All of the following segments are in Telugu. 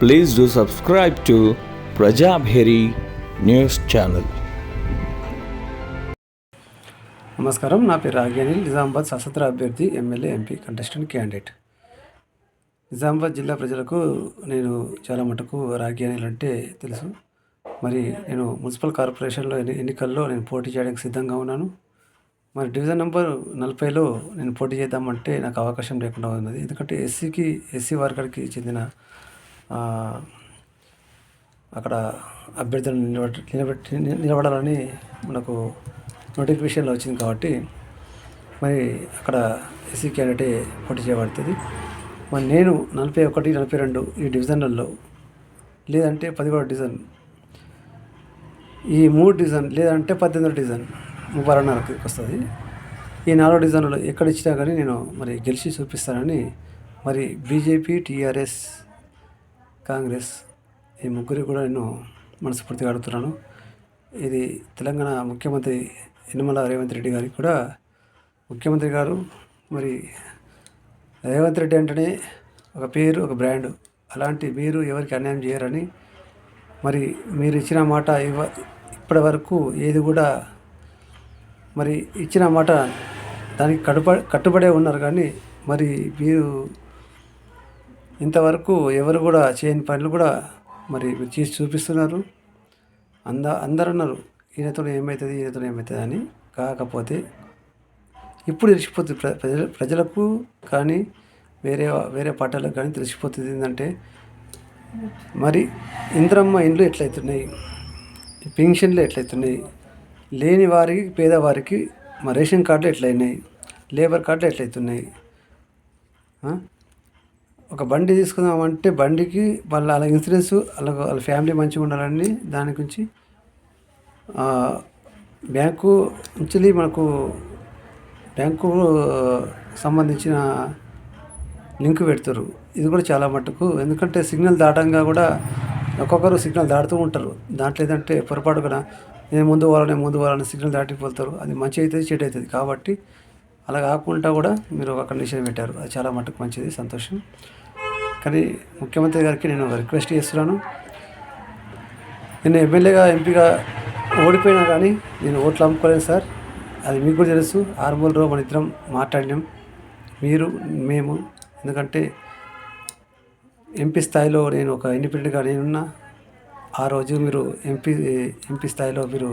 Please do subscribe to Prajabheri News Channel. నమస్కారం, నా పేరు రాఘవేంద్ర, నిజామాబాద్ స్వతంత్ర అభ్యర్థి, MLA, MP contestant candidate. Nizamabad జిల్లా ప్రజలకు నేను చాలా మటుకు రాఘవేంద్ర అంటే తెలుసు. మరి నేను మున్సిపల్ కార్పొరేషన్లో ఎన్నికల్లో నేను పోటీ చేయడానికి సిద్ధంగా ఉన్నాను. మరి డివిజన్ నెంబర్ 40లో నేను పోటీ చేద్దామంటే నాకు అవకాశం లేకుండా ఉన్నది. ఎందుకంటే ఎస్సీ వర్గానికి చెందిన అక్కడ అభ్యర్థులను నిలబడాలని మనకు నోటిఫికేషన్లో వచ్చింది. కాబట్టి మరి అక్కడ ఎస్సీ క్యాండిడేటే పోటీ చేయబడుతుంది. మరి నేను 41, 42 ఈ డివిజన్లలో, లేదంటే 11 డివిజన్, ఈ 3 డివిజన్, లేదంటే 18 డివిజన్, 36కి వస్తుంది. ఈ 4 డివిజన్లలో ఎక్కడ ఇచ్చినా కానీ నేను మరి గెలిచి చూపిస్తానని మరి బీజేపీ, టీఆర్ఎస్, కాంగ్రెస్ ఈ ముగ్గురికి కూడా నేను మనస్ఫూర్తిగా అడుగుతున్నాను. ఇది తెలంగాణ ముఖ్యమంత్రి యనమల రేవంత్ రెడ్డి గారికి కూడా, ముఖ్యమంత్రి గారు మరి రేవంత్ రెడ్డి అంటేనే ఒక పేరు, ఒక బ్రాండ్. అలాంటి మీరు ఎవరికి అన్యాయం చేయరని, మరి మీరు ఇచ్చిన మాట ఇప్పటి వరకు ఏది కూడా మరి ఇచ్చిన మాట దానికి కట్టుబడే ఉన్నారు. కానీ మరి మీరు ఇంతవరకు ఎవరు కూడా చేయని పనులు కూడా మరి మీరు చేసి చూపిస్తున్నారు. అందరూ అన్నారు ఈయనతో ఏమవుతుంది అని. కాకపోతే ఇప్పుడు తెలిసిపోతుంది ప్రజలకు కానీ వేరే పార్టీలకు కానీ తెలిసిపోతుంది. ఏంటంటే మరి ఇంద్రమ్మ ఇండ్లు ఎట్లయితున్నాయి, పెన్షన్లు ఎట్లయితున్నాయి, లేని వారికి, పేదవారికి మరి రేషన్ కార్డులు ఎట్లయినాయి, లేబర్ కార్డులు ఎట్లయితున్నాయి. ఒక బండి తీసుకుందామంటే బండికి వాళ్ళ ఇన్సూరెన్స్, వాళ్ళ ఫ్యామిలీ మంచిగా ఉండాలని దాని గురించి బ్యాంకు నుంచి మనకు బ్యాంకు సంబంధించిన లింక్ పెడతారు. ఇది కూడా చాలా మట్టుకు, ఎందుకంటే సిగ్నల్ దాటంగా కూడా ఒక్కొక్కరు సిగ్నల్ దాటుతూ ఉంటారు. దాంట్లో ఏదంటే పొరపాటు కూడా నేను ముందు వాళ్ళని సిగ్నల్ దాటిపోతారు. అది మంచి అవుతుంది, చెడు అవుతుంది. కాబట్టి అలా కాకుండా కూడా మీరు ఒక కండిషన్ పెట్టారు. అది చాలా మట్టుకు మంచిది, సంతోషం. కానీ ముఖ్యమంత్రి గారికి నేను రిక్వెస్ట్ చేస్తున్నాను. నేను ఎమ్మెల్యేగా, ఎంపీగా ఓడిపోయినా కానీ నేను ఓట్లు అమ్ముకోలేను సార్. అది మీకు కూడా తెలుసు. ఆర్మూర్లో మన ఇద్దరం మాట్లాడినాం, మీరు మేము. ఎందుకంటే ఎంపీ స్థాయిలో నేను ఒక ఇండిపెండెంట్గా నేనున్నా. ఆ రోజు మీరు ఎంపీ స్థాయిలో, మీరు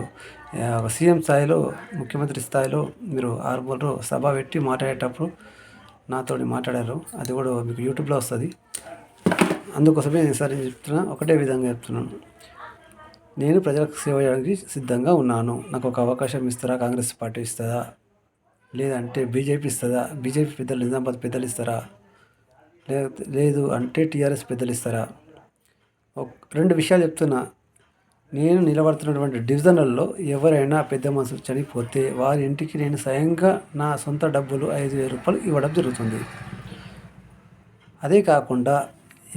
సీఎం స్థాయిలో, ముఖ్యమంత్రి స్థాయిలో మీరు ఆర్మూర్లో సభ పెట్టి మాట్లాడేటప్పుడు నాతో మాట్లాడారు. అది కూడా మీకు యూట్యూబ్లో వస్తుంది. అందుకోసమే సార్ నేను చెప్తున్నా, ఒకటే విధంగా చెప్తున్నాను. నేను ప్రజలకు సేవ చేయడానికి సిద్ధంగా ఉన్నాను. నాకు ఒక అవకాశం ఇస్తారా? కాంగ్రెస్ పార్టీ ఇస్తుందా? లేదంటే బీజేపీ ఇస్తుందా? బీజేపీ పెద్దలు, నిజామాబాద్ పెద్దలు ఇస్తారా? లేదు అంటే టీఆర్ఎస్ పెద్దలు ఇస్తారా? 2 విషయాలు చెప్తున్నా. నేను నిలబడుతున్నటువంటి డివిజన్లలో ఎవరైనా పెద్ద మనుషులు చనిపోతే వారి ఇంటికి నేను స్వయంగా నా సొంత డబ్బులు 5,000 రూపాయలు ఇవ్వడం జరుగుతుంది. అదే కాకుండా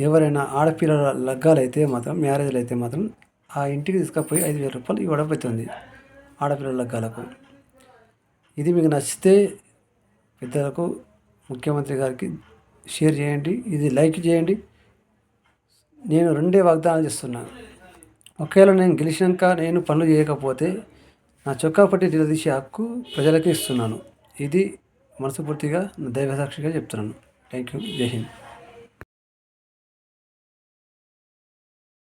ఎవరైనా ఆడపిల్లల లగ్గాలైతే మాత్రం, మ్యారేజ్లు అయితే మాత్రం ఆ ఇంటికి తీసుకుపోయి 5,000 రూపాయలు ఇవ్వడం అవుతుంది ఆడపిల్లల లగ్గాలకు. ఇది మీకు నచ్చితే పెద్దలకు, ముఖ్యమంత్రి గారికి షేర్ చేయండి, ఇది లైక్ చేయండి. నేను 2 వాగ్దానాలు చేస్తున్నాను. ఒకవేళ నేను గెలిచినాక నేను పనులు చేయకపోతే నా చొక్కా పట్టి నిలదీసే హక్కు ప్రజలకే ఇస్తున్నాను. ఇది మనస్ఫూర్తిగా, దైవసాక్షిగా చెప్తున్నాను. Thank you. జై హింద్.